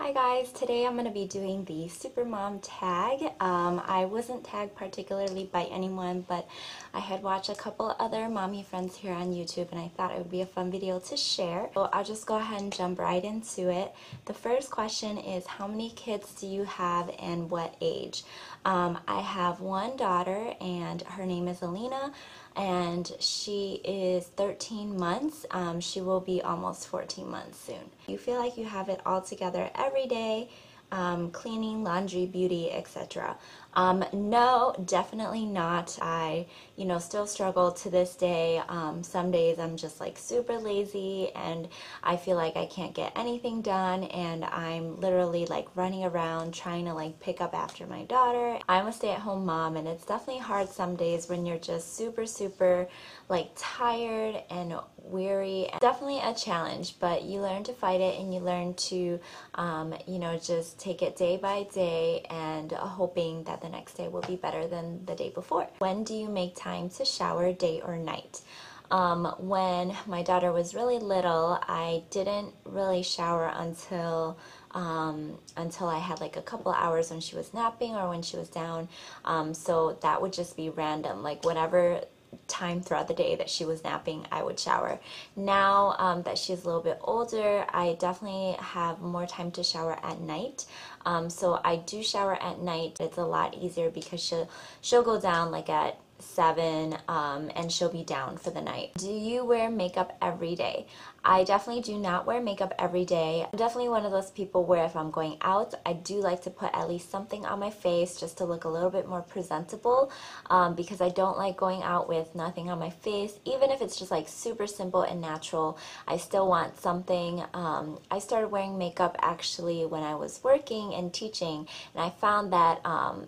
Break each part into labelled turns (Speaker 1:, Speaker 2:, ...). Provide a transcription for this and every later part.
Speaker 1: Hi guys, today I'm going to be doing the Supermom tag. I wasn't tagged particularly by anyone, but I had watched a couple other mommy friends here on YouTube and I thought it would be a fun video to share. So I'll just go ahead and jump right into it. The first question is, how many kids do you have and what age? I have one daughter and her name is Alina, and she is 13 months. She will be almost 14 months soon. You feel like you have it all together every day, cleaning, laundry, beauty, etc. No, definitely not. I, still struggle to this day. Some days I'm just like super lazy and I feel like I can't get anything done, and I'm literally like running around trying to like pick up after my daughter. I'm a stay-at-home mom and it's definitely hard some days when you're just super like tired and weary. Definitely a challenge, but you learn to fight it and you learn to just take it day by day and hoping that the next day will be better than the day before. When do you make time to shower, day or night? When my daughter was really little, I didn't really shower until I had like a couple hours when she was napping or when she was down. So that would just be random, like whatever time throughout the day that she was napping, I would shower. Now that she's a little bit older, I definitely have more time to shower at night. So I do shower at night. It's a lot easier because she'll go down like at 7 and she'll be down for the night. Do you wear makeup every day? I definitely do not wear makeup every day. I'm definitely one of those people where if I'm going out, I do like to put at least something on my face just to look a little bit more presentable, because I don't like going out with nothing on my face. Even if it's just like super simple and natural, I still want something. I started wearing makeup actually when I was working and teaching, and I found that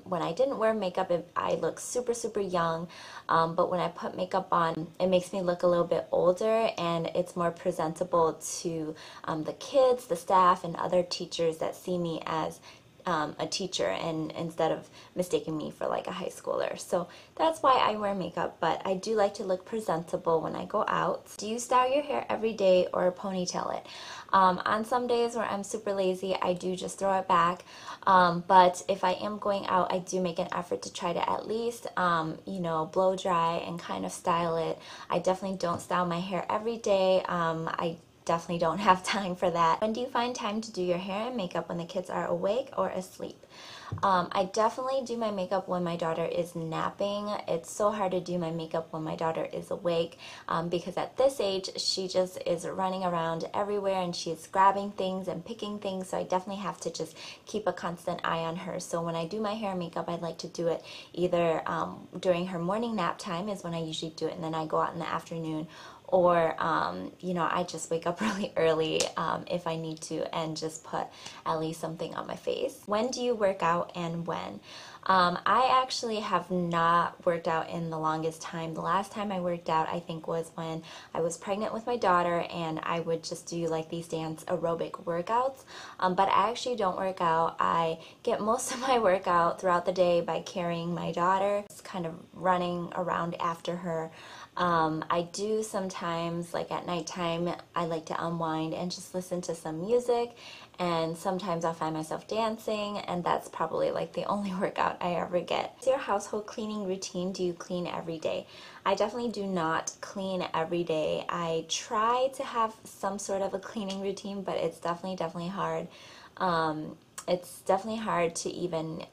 Speaker 1: when I didn't wear makeup, I look super young, but when I put makeup on, it makes me look a little bit older and it's more presentable to the kids, the staff, and other teachers that see me as a teacher, and instead of mistaking me for like a high schooler. So that's why I wear makeup, but I do like to look presentable when I go out. Do you style your hair every day or ponytail it? On some days where I'm super lazy, I do just throw it back, but if I am going out, I do make an effort to try to at least blow dry and kind of style it. I definitely don't style my hair every day. I definitely don't have time for that. When do you find time to do your hair and makeup, when the kids are awake or asleep? I definitely do my makeup when my daughter is napping. It's so hard to do my makeup when my daughter is awake, because at this age she just is running around everywhere and she's grabbing things and picking things, so I definitely have to just keep a constant eye on her. So when I do my hair and makeup, I'd like to do it either during her morning nap time is when I usually do it, and then I go out in the afternoon, or I just wake up really early if I need to and just put at least something on my face. When do you work out and when? I actually have not worked out in the longest time. The last time I worked out, I think, was when I was pregnant with my daughter, and I would just do like these dance aerobic workouts, but I actually don't work out. I get most of my workout throughout the day by carrying my daughter, just kind of running around after her. I do sometimes, like at nighttime, I like to unwind and just listen to some music, and sometimes I'll find myself dancing, and that's probably like the only workout I ever get. What's your household cleaning routine? Do you clean every day? I definitely do not clean every day. I try to have some sort of a cleaning routine, but it's definitely hard. It's definitely hard to even,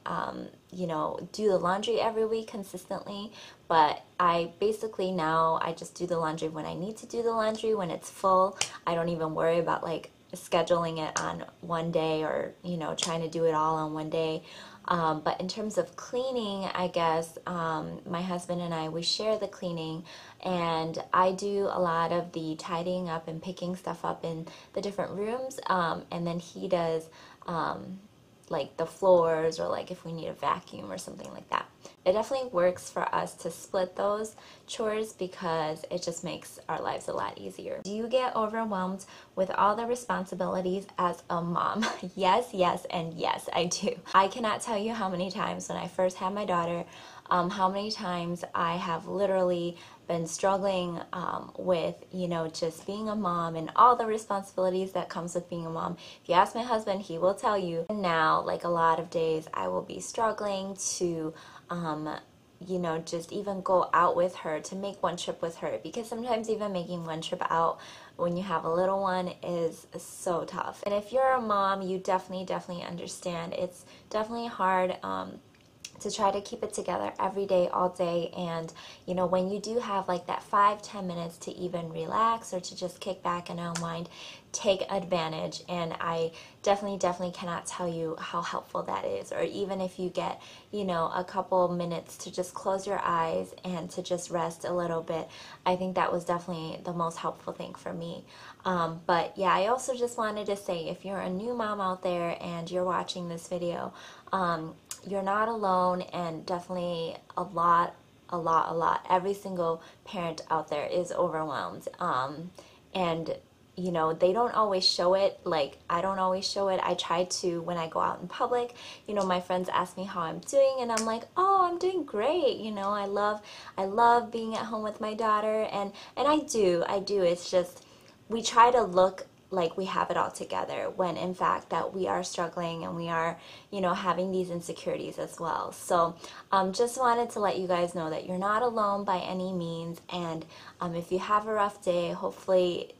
Speaker 1: do the laundry every week consistently, but I basically now, I just do the laundry when I need to do the laundry, when it's full. I don't even worry about like scheduling it on one day or, trying to do it all on one day. But in terms of cleaning, I guess my husband and I, we share the cleaning, and I do a lot of the tidying up and picking stuff up in the different rooms, and then he does like the floors, or like if we need a vacuum or something like that. it definitely works for us to split those chores because it just makes our lives a lot easier. Do you get overwhelmed with all the responsibilities as a mom? Yes, yes, and yes, I do. I cannot tell you how many times when I first had my daughter, how many times I have literally been struggling with, you know, just being a mom and all the responsibilities that comes with being a mom. If you ask my husband, he will tell you. Now, like a lot of days, I will be struggling to you know, just even go out with her, to make one trip with her, because sometimes even making one trip out when you have a little one is so tough. And if you're a mom, you definitely understand. It's definitely hard to try to keep it together every day, all day. And you know, when you do have like that 5-10 minutes to even relax or to just kick back and unwind, take advantage. And I definitely cannot tell you how helpful that is. Or even if you get, you know, a couple minutes to just close your eyes and to just rest a little bit, I think that was definitely the most helpful thing for me. But yeah, I also just wanted to say, if you're a new mom out there and you're watching this video, you're not alone, and definitely a lot. Every single parent out there is overwhelmed. And you know, they don't always show it. Like, I don't always show it. I try to, when I go out in public, you know, my friends ask me how I'm doing, and I'm like, oh, I'm doing great. You know, I love being at home with my daughter, and I do. It's just, we try to look like we have it all together, when in fact that we are struggling and we are, you know, having these insecurities as well. So just wanted to let you guys know that you're not alone by any means. And if you have a rough day, hopefully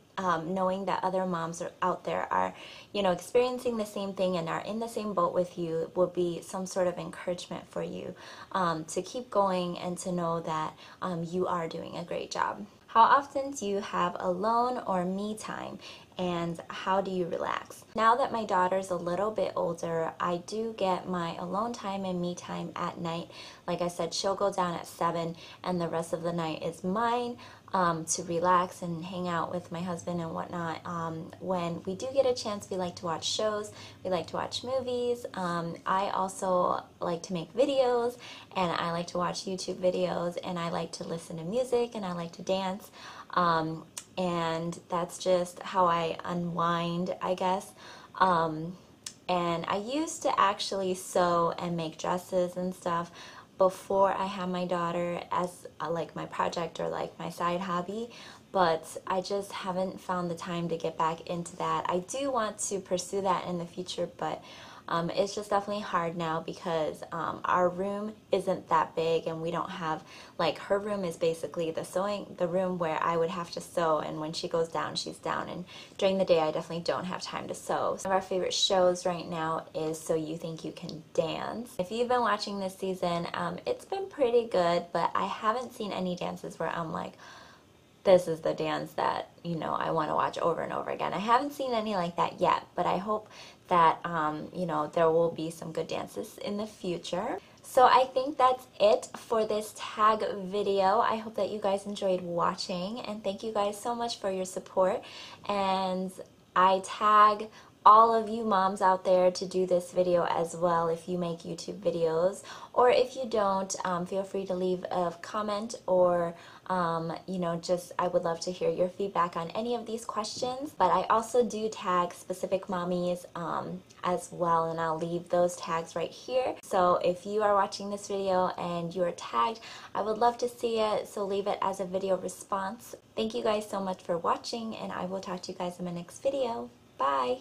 Speaker 1: knowing that other moms are out there are, you know, experiencing the same thing and are in the same boat with you will be some sort of encouragement for you to keep going and to know that you are doing a great job. How often do you have alone or me time, and how do you relax? Now that my daughter's a little bit older, I do get my alone time and me time at night. Like I said, she'll go down at 7 and the rest of the night is mine to relax and hang out with my husband and whatnot. When we do get a chance, we like to watch shows, we like to watch movies. I also like to make videos, and I like to watch YouTube videos, and I like to listen to music, and I like to dance. And that's just how I unwind, I guess. And I used to actually sew and make dresses and stuff before I had my daughter as like my project or like my side hobby, but I just haven't found the time to get back into that. I do want to pursue that in the future, but it's just definitely hard now because our room isn't that big, and we don't have, like, her room is basically the room where I would have to sew, and when she goes down, she's down, and during the day I definitely don't have time to sew. One of our favorite shows right now is So You Think You Can Dance. If you've been watching this season, it's been pretty good, but I haven't seen any dances where I'm like, this is the dance that, you know, I want to watch over and over again. I haven't seen any like that yet, but I hope that, you know, there will be some good dances in the future. So I think that's it for this tag video. I hope that you guys enjoyed watching, and thank you guys so much for your support. And I tag all of you moms out there to do this video as well if you make YouTube videos, or if you don't, feel free to leave a comment, or you know, just, I would love to hear your feedback on any of these questions. But I also do tag specific mommies as well, and I'll leave those tags right here. So if you are watching this video and you are tagged, I would love to see it, so leave it as a video response. Thank you guys so much for watching, and I will talk to you guys in my next video. Bye!